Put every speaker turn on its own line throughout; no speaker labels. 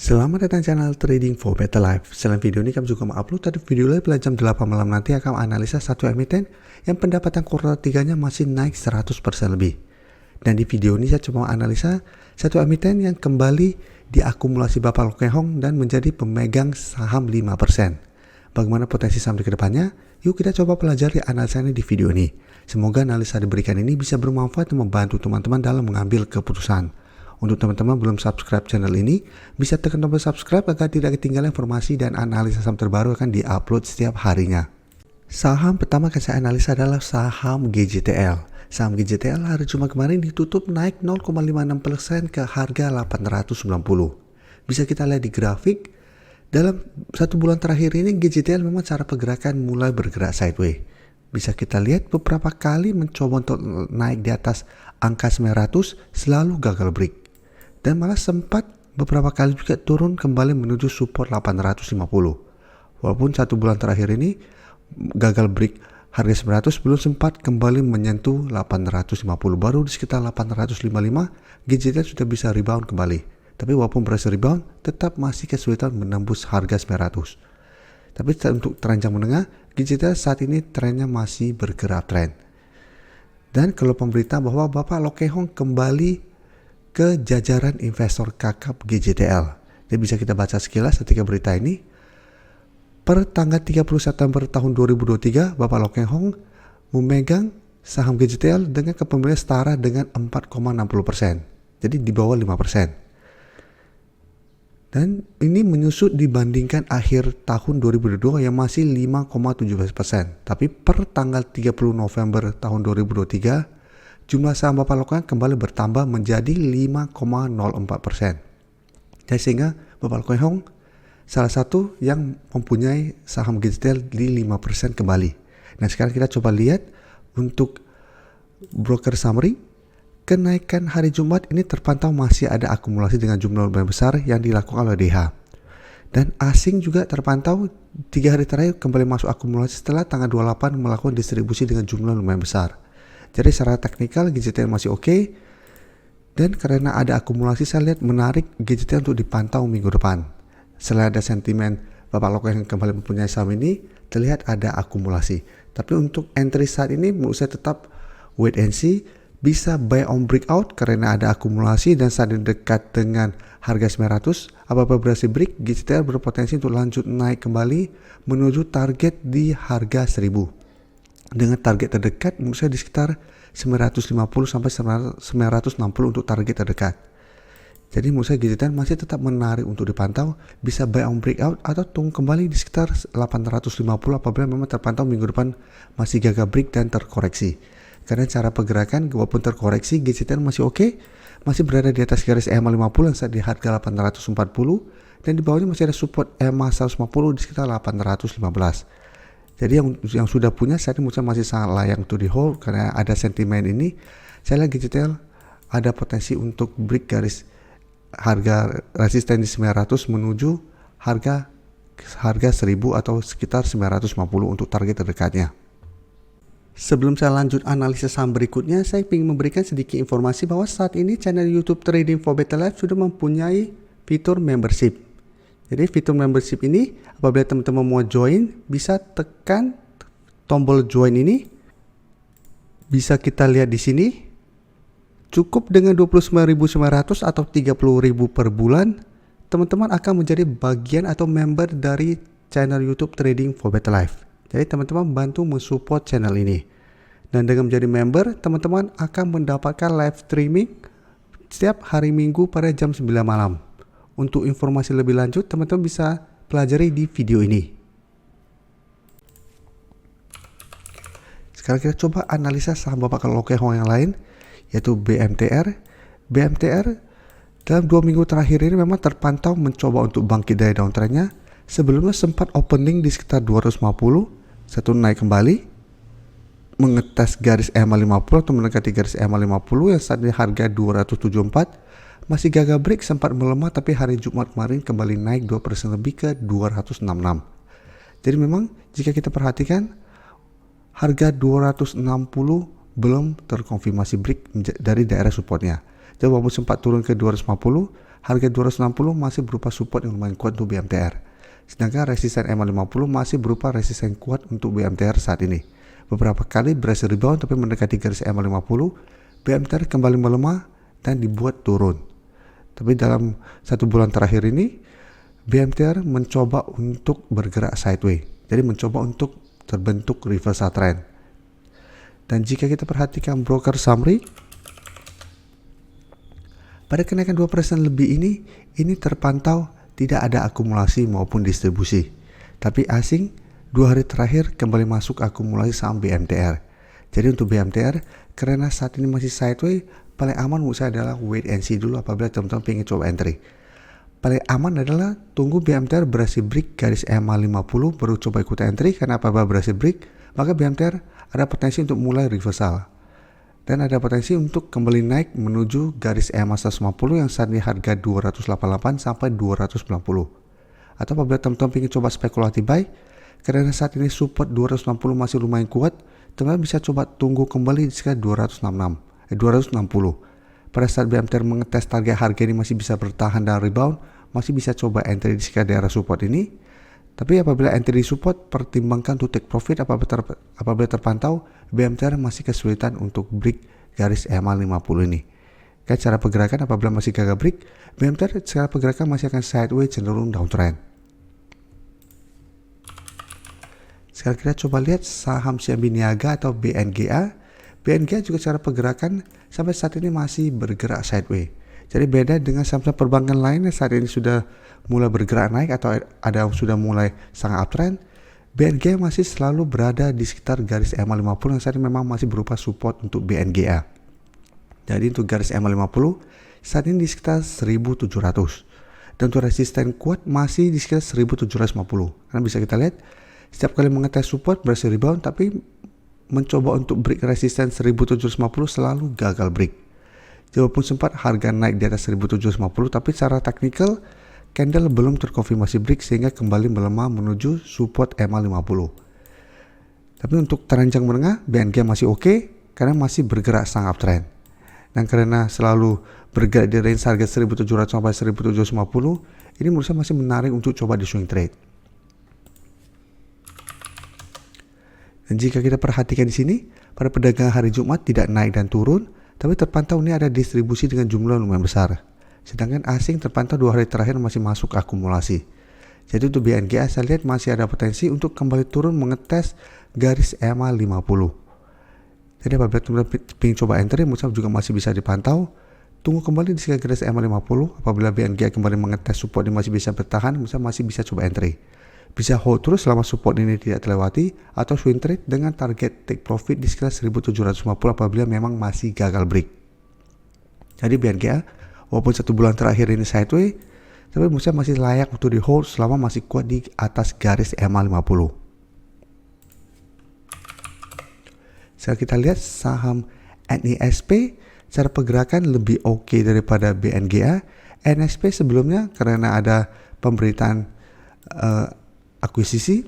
Selamat datang channel Trading for Better Life. Selain video ini kami juga mengupload tadi video live pada jam 8 malam nanti akan analisa satu emiten yang pendapatan kuartal 3-nya masih naik 100% lebih. Dan di video ini saya coba analisa satu emiten yang kembali diakumulasi Bapak Loh Keng Hong dan menjadi pemegang saham 5%. Bagaimana potensi saham di kedepannya? Yuk kita coba pelajari analisanya di video ini. Semoga analisa diberikan ini bisa bermanfaat dan membantu teman-teman dalam mengambil keputusan. Untuk teman-teman belum subscribe channel ini, bisa tekan tombol subscribe agar tidak ketinggalan informasi dan analisa saham terbaru akan diupload setiap harinya. Saham pertama yang saya analisa adalah saham GJTL. Saham GJTL hari Jumat kemarin ditutup naik 0,56% ke harga 890. Bisa kita lihat di grafik, dalam satu bulan terakhir ini GJTL memang cara pergerakan mulai bergerak sideways. Bisa kita lihat beberapa kali mencoba untuk naik di atas angka 900 selalu gagal break. Dan malah sempat beberapa kali juga turun kembali menuju support 850. Walaupun satu bulan terakhir ini gagal break harga 900 belum sempat kembali menyentuh 850. Baru di sekitar 855 GJTL sudah bisa rebound kembali. Tapi walaupun berhasil rebound tetap masih kesulitan menembus harga 900. Tapi untuk tren jangka menengah GJTL saat ini trennya masih bergerak tren. Dan kalau pemberitaan bahwa Bapak Loh Keng Hong kembali ke jajaran investor kakap GJTL. Jadi bisa kita baca sekilas ketika berita ini. Per tanggal 30 September tahun 2023, Bapak Loh Keng Hong memegang saham GJTL dengan kepemilikan setara dengan 4,60%. Jadi di bawah 5%. Dan ini menyusut dibandingkan akhir tahun 2022 yang masih 5,17%. Tapi per tanggal 30 November tahun 2023, jumlah saham Bapak Loh Keng Hong kembali bertambah menjadi 5,04%. Dan sehingga Bapak Loh Keng Hong salah satu yang mempunyai saham GJTL di 5% kembali. Nah sekarang kita coba lihat untuk broker summary. Kenaikan hari Jumat ini terpantau masih ada akumulasi dengan jumlah lumayan besar yang dilakukan oleh DH. Dan asing juga terpantau 3 hari terakhir kembali masuk akumulasi setelah tanggal 28 melakukan distribusi dengan jumlah lumayan besar. Jadi secara teknikal GJTL masih oke. Dan karena ada akumulasi saya lihat menarik GJTL untuk dipantau minggu depan. Selain ada sentimen Bapak Loh Keng Hong kembali mempunyai saham ini, terlihat ada akumulasi. Tapi untuk entry saat ini menurut saya tetap wait and see. Bisa buy on breakout karena ada akumulasi dan saat ini dekat dengan harga 900. Apabila berhasil break, GJTL berpotensi untuk lanjut naik kembali menuju target di harga 1000. Dengan target terdekat menurut saya di sekitar 950 sampai 960 untuk target terdekat. Jadi menurut saya GJTL masih tetap menarik untuk dipantau, bisa buy on breakout atau tunggu kembali di sekitar 850 apabila memang terpantau minggu depan masih gagal break dan terkoreksi. Karena cara pergerakan walaupun terkoreksi GJTL masih oke, masih berada di atas garis EMA 50 yang saat di harga 840 dan di bawahnya masih ada support EMA 150 di sekitar 815. Jadi yang sudah punya saat ini masih sangat layak untuk di hold karena ada sentimen ini. Saya lihat GJTL ada potensi untuk break garis harga resisten di 900 menuju harga 1000 atau sekitar 950 untuk target terdekatnya. Sebelum saya lanjut analisis saham berikutnya, saya ingin memberikan sedikit informasi bahwa saat ini channel YouTube Trading for Better Life sudah mempunyai fitur membership. Jadi fitur membership ini apabila teman-teman mau join, bisa tekan tombol join ini. Bisa kita lihat di sini. Cukup dengan 29.900 atau 30.000 per bulan, teman-teman akan menjadi bagian atau member dari channel YouTube Trading for Better Life. Jadi teman-teman bantu mensupport channel ini. Dan dengan menjadi member, teman-teman akan mendapatkan live streaming setiap hari Minggu pada jam 9 malam. Untuk informasi lebih lanjut, teman-teman bisa pelajari di video ini. Sekarang kita coba analisa saham Bapak Loh Keng Hong yang lain, yaitu BMTR. BMTR dalam 2 minggu terakhir ini memang terpantau mencoba untuk bangkit dari downtrendnya. Sebelumnya sempat opening di sekitar 250, satu naik kembali, mengetes garis EMA 50 atau mendekati garis EMA 50 yang saat ini harga 274, masih gagal break sempat melemah tapi hari Jumat kemarin kembali naik 2% lebih ke 266. Jadi memang jika kita perhatikan harga 260 belum terkonfirmasi break dari daerah supportnya. Jadi walaupun sempat turun ke 250, harga 260 masih berupa support yang lumayan kuat untuk BMTR. Sedangkan resisten EMA50 masih berupa resisten kuat untuk BMTR saat ini. Beberapa kali berhasil rebound tapi mendekati garis EMA50, BMTR kembali melemah dan dibuat turun. Tapi dalam 1 bulan terakhir ini, BMTR mencoba untuk bergerak sideways. Jadi mencoba untuk terbentuk reversal trend. Dan jika kita perhatikan broker summary, pada kenaikan 2% lebih ini terpantau tidak ada akumulasi maupun distribusi. Tapi asing 2 hari terakhir kembali masuk akumulasi saham BMTR. Jadi untuk BMTR, karena saat ini masih sideways, paling aman menurut saya adalah wait and see dulu apabila teman-teman ingin coba entry. Paling aman adalah tunggu BMTR berhasil break garis EMA50 baru coba ikut entry, karena apabila berhasil break, maka BMTR ada potensi untuk mulai reversal. Dan ada potensi untuk kembali naik menuju garis EMA 150 yang saat ini harga 288 sampai 290. Atau apabila teman-teman ingin coba spekulatif buy, karena saat ini support 260 masih lumayan kuat, teman-teman bisa coba tunggu kembali di sekitar 260. Pada saat BMTR mengetes target harga ini masih bisa bertahan dan rebound, masih bisa coba entry di sekitar daerah support ini. Tapi apabila entry di support, pertimbangkan to take profit apabila terpantau BMTR masih kesulitan untuk break garis EMA 50 ini. Kayak cara pergerakan apabila masih gagal break, BMTR secara pergerakan masih akan sideways cenderung downtrend. Sekarang kita coba lihat saham CMB Niaga atau BNGA. BNGA juga cara pergerakan sampai saat ini masih bergerak sideways. Jadi beda dengan saham-saham perbankan lainnya saat ini sudah mulai bergerak naik atau ada yang sudah mulai sangat uptrend, BNGA masih selalu berada di sekitar garis EMA 50 yang saat ini memang masih berupa support untuk BNGA. Jadi untuk garis EMA 50 saat ini di sekitar 1700. Dan untuk resisten kuat masih di sekitar 1750. Karena bisa kita lihat setiap kali mengetes support berhasil rebound, tapi mencoba untuk break resisten 1750 selalu gagal break. Walaupun sempat harga naik di atas 1750, tapi secara teknikal candle belum terkonfirmasi break sehingga kembali melemah menuju support EMA 50. Tapi untuk teranjang menengah BNG masih oke karena masih bergerak sangat uptrend. Dan karena selalu bergerak di range harga 1700 sampai 1750, ini menurut saya masih menarik untuk coba di swing trade. Dan jika kita perhatikan di sini, pada perdagangan hari Jumat tidak naik dan turun, tapi terpantau ini ada distribusi dengan jumlah lumayan besar. Sedangkan asing terpantau 2 hari terakhir masih masuk akumulasi. Jadi untuk BNGA saya lihat masih ada potensi untuk kembali turun mengetes garis EMA 50. Jadi apabila teman-teman ingin coba entry, menurut saya juga masih bisa dipantau. Tunggu kembali di sekitar garis EMA 50. Apabila BNGA kembali mengetes support ini masih bisa bertahan, menurut saya masih bisa coba entry. Bisa hold terus selama support ini tidak terlewati, atau swing trade dengan target take profit di sekitar 1750 apabila memang masih gagal break. Jadi BNGA walaupun 1 bulan terakhir ini sideways, tapi menurut saya masih layak untuk di hold selama masih kuat di atas garis EMA 50. Sekarang kita lihat saham NISP, cara pergerakan lebih oke daripada BNGA. NISP sebelumnya karena ada pemberitaan akuisisi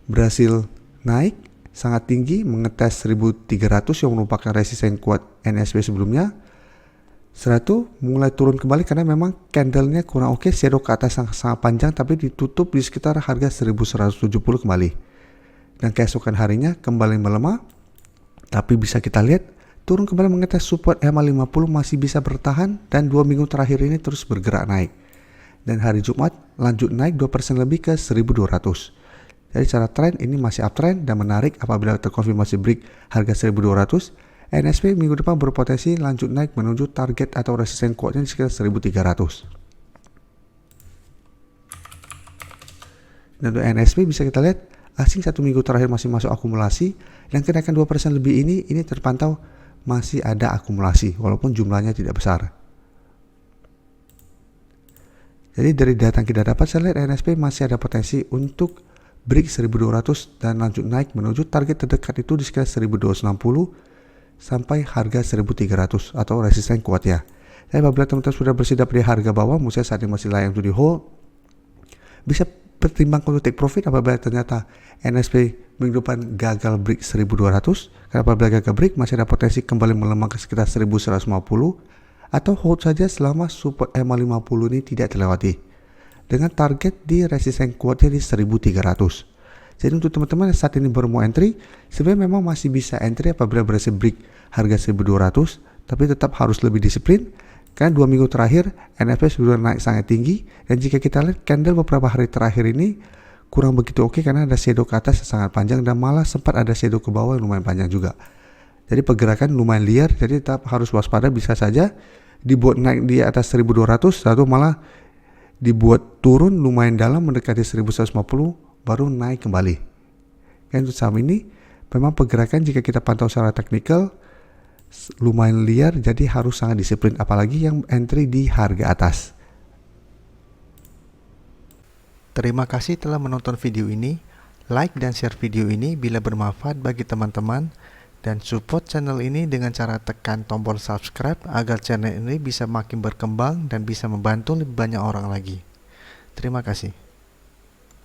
berhasil naik sangat tinggi mengetes 1300 yang merupakan resisten kuat NISP sebelumnya. Setelah itu mulai turun kembali karena memang candlenya kurang oke, shadow ke atas sangat panjang tapi ditutup di sekitar harga 1170 kembali. Dan keesokan harinya kembali melemah, tapi bisa kita lihat turun kembali mengetes support EMA 50 masih bisa bertahan dan 2 minggu terakhir ini terus bergerak naik. Dan hari Jumat lanjut naik 2% lebih ke 1200. Jadi secara tren ini masih uptrend dan menarik apabila terkonfirmasi break harga 1200. NSP minggu depan berpotensi lanjut naik menuju target atau resisten kuatnya di sekitar 1300. Dan untuk NSP bisa kita lihat asing 1 minggu terakhir masih masuk akumulasi dan kenaikan 2% lebih ini terpantau masih ada akumulasi walaupun jumlahnya tidak besar. Jadi dari data yang kita dapat saya lihat NSP masih ada potensi untuk break 1200 dan lanjut naik menuju target terdekat itu di sekitar 1260 sampai harga 1300 atau resisten kuat ya. Tapi apabila teman-teman sudah bersiap dari harga bawah, menurut saya saat ini masih layak untuk di hold. Bisa pertimbangkan untuk take profit apabila ternyata NSP minggu depan gagal break 1200. Karena apabila gagal break masih ada potensi kembali melemah ke sekitar 1150 atau hold saja selama support MA50 ini tidak terlewati dengan target di resisten kuatnya di 1300. Jadi untuk teman-teman yang saat ini baru mau entry, sebenarnya memang masih bisa entry apabila berhasil break harga 1200, tapi tetap harus lebih disiplin karena 2 minggu terakhir NFP sudah naik sangat tinggi, dan jika kita lihat candle beberapa hari terakhir ini kurang begitu oke karena ada shadow ke atas yang sangat panjang dan malah sempat ada shadow ke bawah yang lumayan panjang juga. Jadi pergerakan lumayan liar, jadi tetap harus waspada, bisa saja dibuat naik di atas 1200 lalu malah dibuat turun lumayan dalam mendekati 1150 baru naik kembali. Kan untuk saham ini memang pergerakan jika kita pantau secara teknikal lumayan liar, jadi harus sangat disiplin apalagi yang entry di harga atas. Terima kasih telah menonton video ini. Like dan share video ini bila bermanfaat bagi teman-teman, dan support channel ini dengan cara tekan tombol subscribe agar channel ini bisa makin berkembang dan bisa membantu lebih banyak orang lagi. Terima kasih.